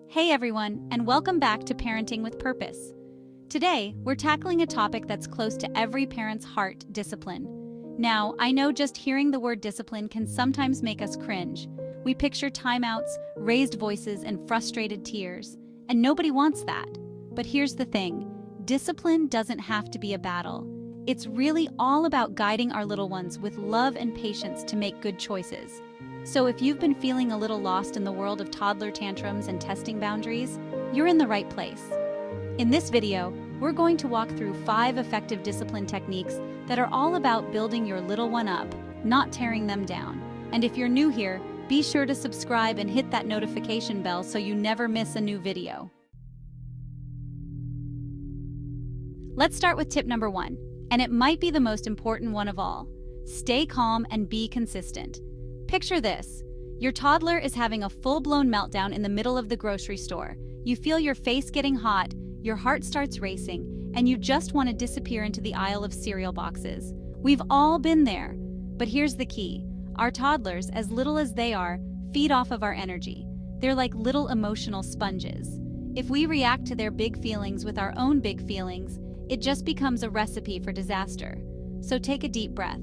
Hey everyone, and welcome back to Parenting with Purpose. Today, we're tackling a topic that's close to every parent's heart: discipline. Now, I know just hearing the word discipline can sometimes make us cringe. We picture timeouts, raised voices, and frustrated tears, and nobody wants that. But here's the thing: discipline doesn't have to be a battle. It's really all about guiding our little ones with love and patience to make good choices. So if you've been feeling a little lost in the world of toddler tantrums and testing boundaries, you're in the right place. In this video, we're going to walk through 5 effective discipline techniques that are all about building your little one up, not tearing them down. And if you're new here, be sure to subscribe and hit that notification bell so you never miss a new video. Let's start with tip number 1, and it might be the most important one of all. Stay calm and be consistent. Picture this: your toddler is having a full-blown meltdown in the middle of the grocery store. You feel your face getting hot, your heart starts racing, and you just want to disappear into the aisle of cereal boxes. We've all been there. But here's the key: our toddlers, as little as they are, feed off of our energy. They're like little emotional sponges. If we react to their big feelings with our own big feelings, it just becomes a recipe for disaster. So take a deep breath.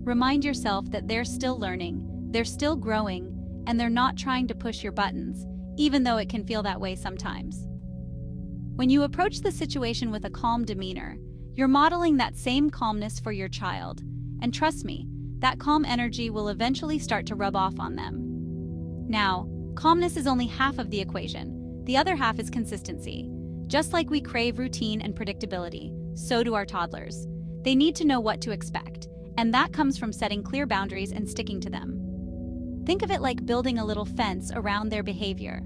Remind yourself that they're still learning, they're still growing, and they're not trying to push your buttons, even though it can feel that way sometimes. When you approach the situation with a calm demeanor, you're modeling that same calmness for your child. And trust me, that calm energy will eventually start to rub off on them. Now, calmness is only half of the equation. The other half is consistency. Just like we crave routine and predictability, so do our toddlers. They need to know what to expect, and that comes from setting clear boundaries and sticking to them. Think of it like building a little fence around their behavior.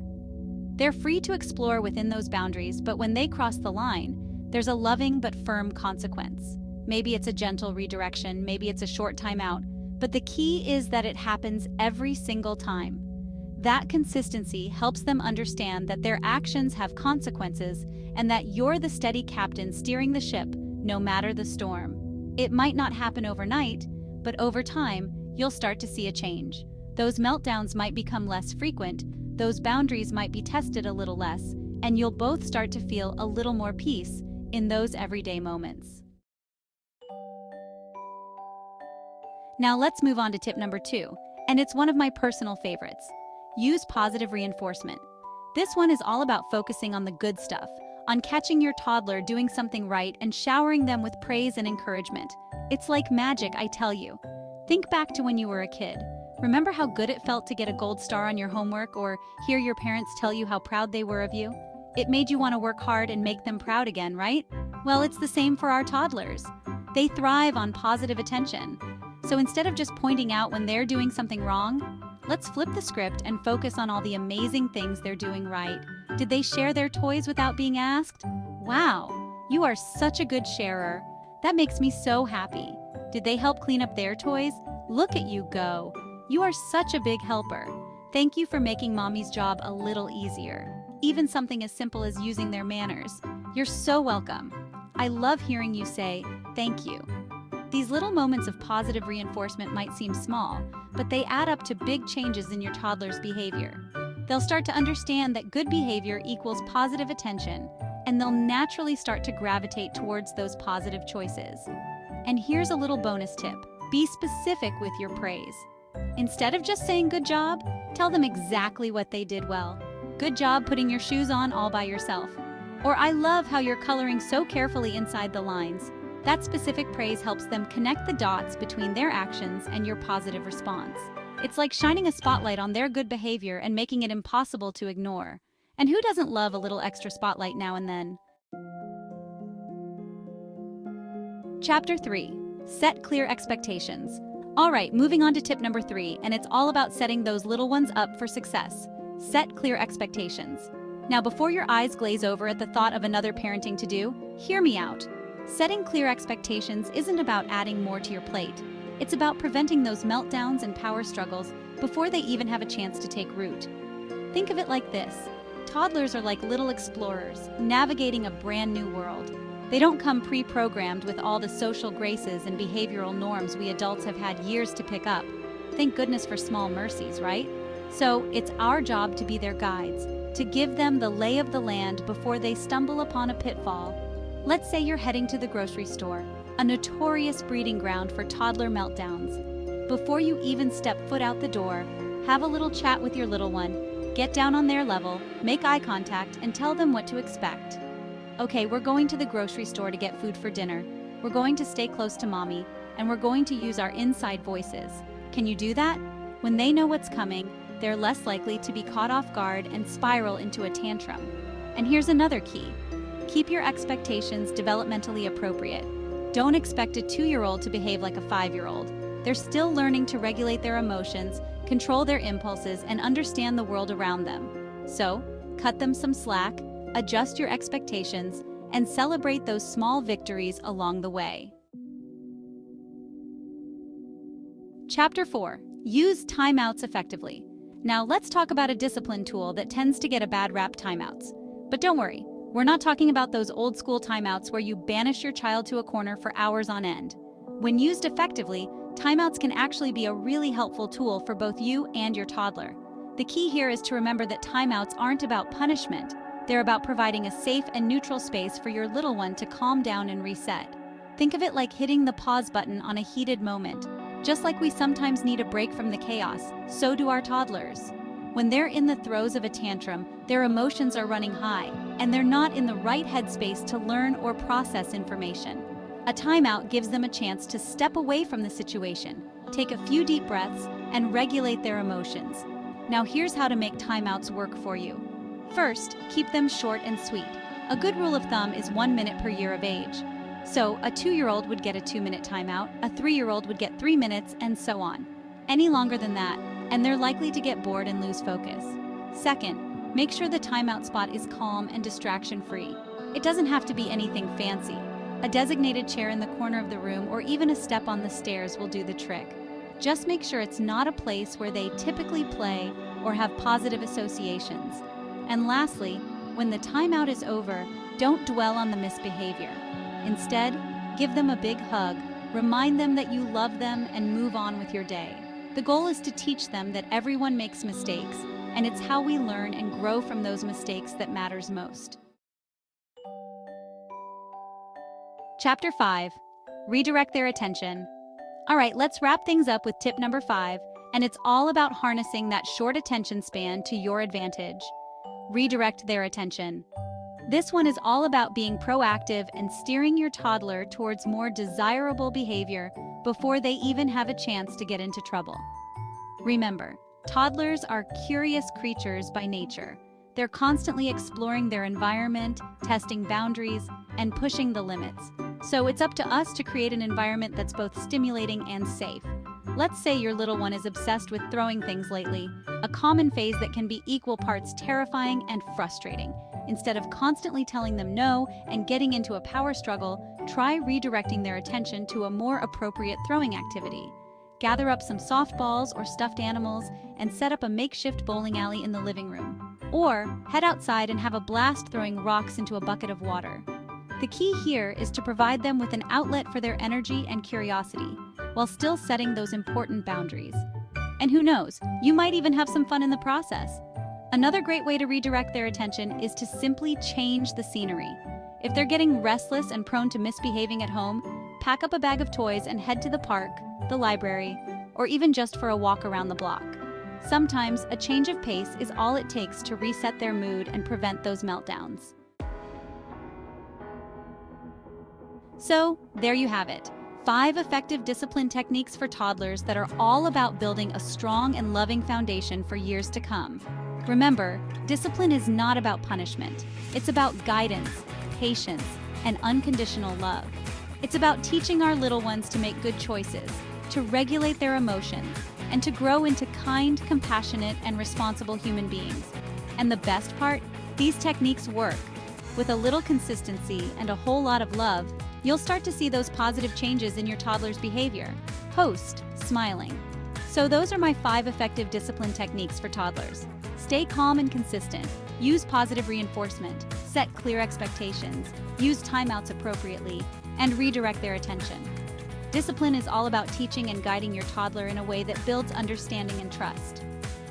They're free to explore within those boundaries, but when they cross the line, there's a loving but firm consequence. Maybe it's a gentle redirection, maybe it's a short timeout, but the key is that it happens every single time. That consistency helps them understand that their actions have consequences and that you're the steady captain steering the ship, no matter the storm. It might not happen overnight, but over time, you'll start to see a change. Those meltdowns might become less frequent, those boundaries might be tested a little less, and you'll both start to feel a little more peace in those everyday moments. Now let's move on to tip number 2, and it's one of my personal favorites. Use positive reinforcement. This one is all about focusing on the good stuff, on catching your toddler doing something right and showering them with praise and encouragement. It's like magic, I tell you. Think back to when you were a kid. Remember how good it felt to get a gold star on your homework or hear your parents tell you how proud they were of you? It made you want to work hard and make them proud again, right? Well, it's the same for our toddlers. They thrive on positive attention. So instead of just pointing out when they're doing something wrong, let's flip the script and focus on all the amazing things they're doing right. Did they share their toys without being asked? Wow, you are such a good sharer. That makes me so happy. Did they help clean up their toys? Look at you go. You are such a big helper. Thank you for making mommy's job a little easier. Even something as simple as using their manners. You're so welcome. I love hearing you say, thank you. These little moments of positive reinforcement might seem small, but they add up to big changes in your toddler's behavior. They'll start to understand that good behavior equals positive attention, and they'll naturally start to gravitate towards those positive choices. And here's a little bonus tip: be specific with your praise. Instead of just saying good job, tell them exactly what they did well. Good job putting your shoes on all by yourself. Or I love how you're coloring so carefully inside the lines. That specific praise helps them connect the dots between their actions and your positive response. It's like shining a spotlight on their good behavior and making it impossible to ignore. And who doesn't love a little extra spotlight now and then? Chapter 3. Set clear expectations. All right, moving on to tip number 3, and it's all about setting those little ones up for success. Set clear expectations. Now, before your eyes glaze over at the thought of another parenting to-do, hear me out. Setting clear expectations isn't about adding more to your plate. It's about preventing those meltdowns and power struggles before they even have a chance to take root. Think of it like this: toddlers are like little explorers, navigating a brand new world. They don't come pre-programmed with all the social graces and behavioral norms we adults have had years to pick up. Thank goodness for small mercies, right? So it's our job to be their guides, to give them the lay of the land before they stumble upon a pitfall. Let's say you're heading to the grocery store, a notorious breeding ground for toddler meltdowns. Before you even step foot out the door, have a little chat with your little one, get down on their level, make eye contact, and tell them what to expect. Okay, we're going to the grocery store to get food for dinner. We're going to stay close to mommy, and we're going to use our inside voices. Can you do that? When they know what's coming, they're less likely to be caught off guard and spiral into a tantrum. And here's another key. Keep your expectations developmentally appropriate. Don't expect a 2-year-old to behave like a 5-year-old. They're still learning to regulate their emotions, control their impulses, and understand the world around them. So, cut them some slack, adjust your expectations, and celebrate those small victories along the way. Chapter 4. Use timeouts effectively. Now let's talk about a discipline tool that tends to get a bad rap: timeouts. But don't worry, we're not talking about those old school timeouts where you banish your child to a corner for hours on end. When used effectively, timeouts can actually be a really helpful tool for both you and your toddler. The key here is to remember that timeouts aren't about punishment. They're about providing a safe and neutral space for your little one to calm down and reset. Think of it like hitting the pause button on a heated moment. Just like we sometimes need a break from the chaos, so do our toddlers. When they're in the throes of a tantrum, their emotions are running high, and they're not in the right headspace to learn or process information. A timeout gives them a chance to step away from the situation, take a few deep breaths, and regulate their emotions. Now here's how to make timeouts work for you. First, keep them short and sweet. A good rule of thumb is 1 minute per year of age. So a 2-year-old would get a 2-minute timeout, a 3-year-old would get 3 minutes, and so on. Any longer than that, and they're likely to get bored and lose focus. Second, make sure the timeout spot is calm and distraction-free. It doesn't have to be anything fancy. A designated chair in the corner of the room or even a step on the stairs will do the trick. Just make sure it's not a place where they typically play or have positive associations. And lastly, when the timeout is over, don't dwell on the misbehavior. Instead, give them a big hug, remind them that you love them, and move on with your day. The goal is to teach them that everyone makes mistakes, and it's how we learn and grow from those mistakes that matters most. Chapter 5. Redirect their attention. All right, let's wrap things up with tip number 5, and it's all about harnessing that short attention span to your advantage. Redirect their attention. This one is all about being proactive and steering your toddler towards more desirable behavior before they even have a chance to get into trouble. Remember, toddlers are curious creatures by nature. They're constantly exploring their environment, testing boundaries, and pushing the limits. So it's up to us to create an environment that's both stimulating and safe. Let's say your little one is obsessed with throwing things lately, a common phase that can be equal parts terrifying and frustrating. Instead of constantly telling them no and getting into a power struggle, try redirecting their attention to a more appropriate throwing activity. Gather up some softballs or stuffed animals and set up a makeshift bowling alley in the living room. Or head outside and have a blast throwing rocks into a bucket of water. The key here is to provide them with an outlet for their energy and curiosity, while still setting those important boundaries. And who knows, you might even have some fun in the process. Another great way to redirect their attention is to simply change the scenery. If they're getting restless and prone to misbehaving at home, pack up a bag of toys and head to the park, the library, or even just for a walk around the block. Sometimes a change of pace is all it takes to reset their mood and prevent those meltdowns. So, there you have it. 5 effective discipline techniques for toddlers that are all about building a strong and loving foundation for years to come. Remember, discipline is not about punishment. It's about guidance, patience, and unconditional love. It's about teaching our little ones to make good choices, to regulate their emotions, and to grow into kind, compassionate, and responsible human beings. And the best part? These techniques work. With a little consistency and a whole lot of love, you'll start to see those positive changes in your toddler's behavior. Host, smiling. So those are my 5 effective discipline techniques for toddlers. Stay calm and consistent. Use positive reinforcement. Set clear expectations. Use timeouts appropriately. And redirect their attention. Discipline is all about teaching and guiding your toddler in a way that builds understanding and trust.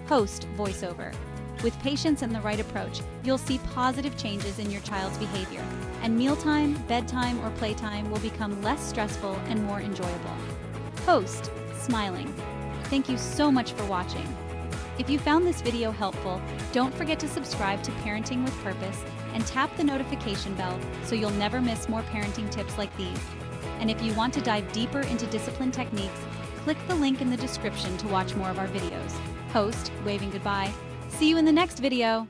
Host voiceover. With patience and the right approach, you'll see positive changes in your child's behavior, and mealtime, bedtime, or playtime will become less stressful and more enjoyable. Host, smiling. Thank you so much for watching. If you found this video helpful, don't forget to subscribe to Parenting with Purpose and tap the notification bell so you'll never miss more parenting tips like these. And if you want to dive deeper into discipline techniques, click the link in the description to watch more of our videos. Host, waving goodbye. See you in the next video.